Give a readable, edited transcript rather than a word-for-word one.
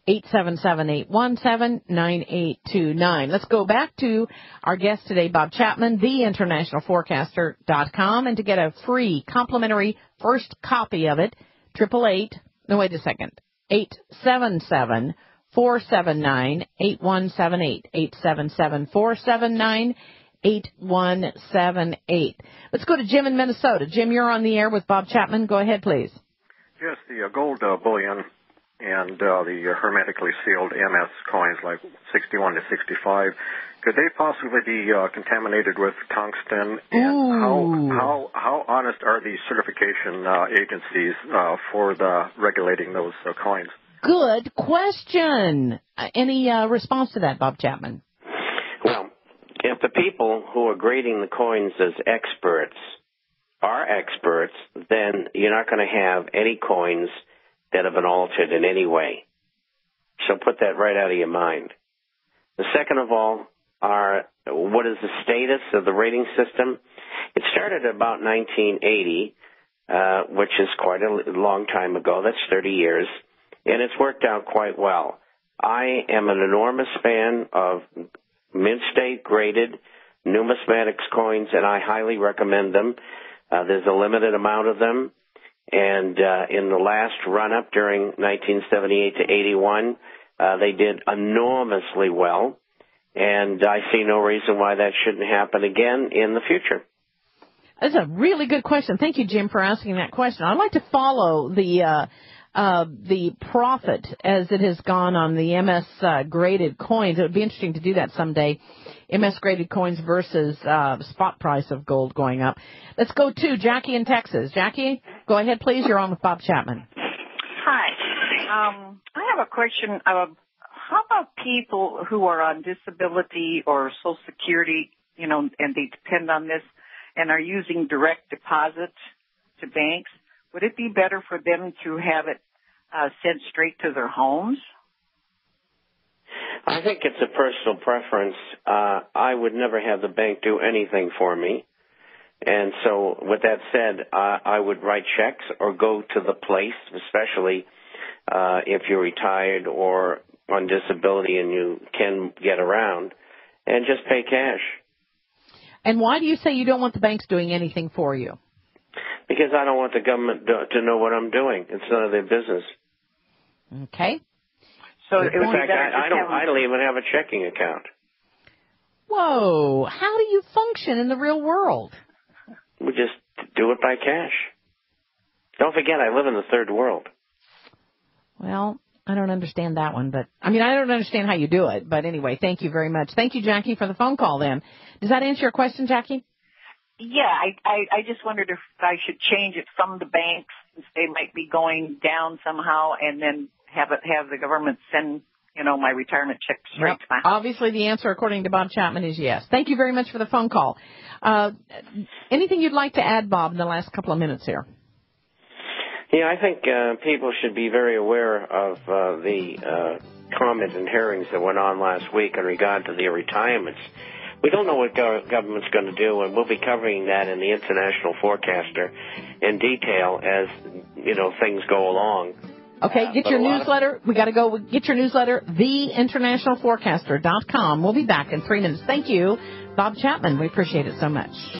877-817-9829. Let's go back to our guest today, Bob Chapman, theinternationalforecaster.com. And to get a free complimentary first copy of it, 877-479-8178, 877-479-8178. Let's go to Jim in Minnesota. Jim, you're on the air with Bob Chapman. Go ahead, please. Yes, the gold bullion and the hermetically sealed MS coins like 61 to 65, could they possibly be contaminated with tungsten? And how honest are the certification agencies for regulating those coins? Good question. Any response to that, Bob Chapman? Well, if the people who are grading the coins as experts are experts, then you're not going to have any coins that have been altered in any way. So put that right out of your mind. The second of all what is the status of the rating system? It started about 1980, which is quite a long time ago. That's 30 years. And it's worked out quite well. I am an enormous fan of mint state graded numismatics coins, and I highly recommend them. There's a limited amount of them. And in the last run-up during 1978 to 81, they did enormously well. And I see no reason why that shouldn't happen again in the future. That's a really good question. Thank you, Jim, for asking that question. I'd like to follow the profit as it has gone on the MS graded coins. It would be interesting to do that someday. MS graded coins versus spot price of gold going up. Let's go to Jackie in Texas. Jackie, go ahead, please. You're on with Bob Chapman. Hi. I have a question. How about people who are on disability or Social Security, and they depend on this and are using direct deposit to banks? Would it be better for them to have it sent straight to their homes? I think it's a personal preference. I would never have the bank do anything for me. And so with that said, I would write checks or go to the place, especially if you're retired or on disability and you can get around, and just pay cash. And why do you say you don't want the banks doing anything for you? Because I don't want the government to know what I'm doing. It's none of their business. Okay. So in fact, I don't even have a checking account. Whoa. How do you function in the real world? We just do it by cash. Don't forget, I live in the third world. Well, I don't understand that one, but I don't understand how you do it. But anyway, thank you very much. Thank you, Jackie, for the phone call then. Does that answer your question, Jackie? Yeah, I just wondered if I should change it from the banks, since they might be going down somehow, and then have the government send, my retirement check straight to my house. Obviously, the answer, according to Bob Chapman, is yes. Thank you very much for the phone call. Anything you'd like to add, Bob, in the last couple of minutes here? Yeah, I think people should be very aware of the comments and hearings that went on last week in regard to their retirements. We don't know what government's going to do, and we'll be covering that in the International Forecaster in detail as, things go along. Okay, get your newsletter. We got to go get your newsletter, theinternationalforecaster.com. We'll be back in 3 minutes. Thank you, Bob Chapman. We appreciate it so much.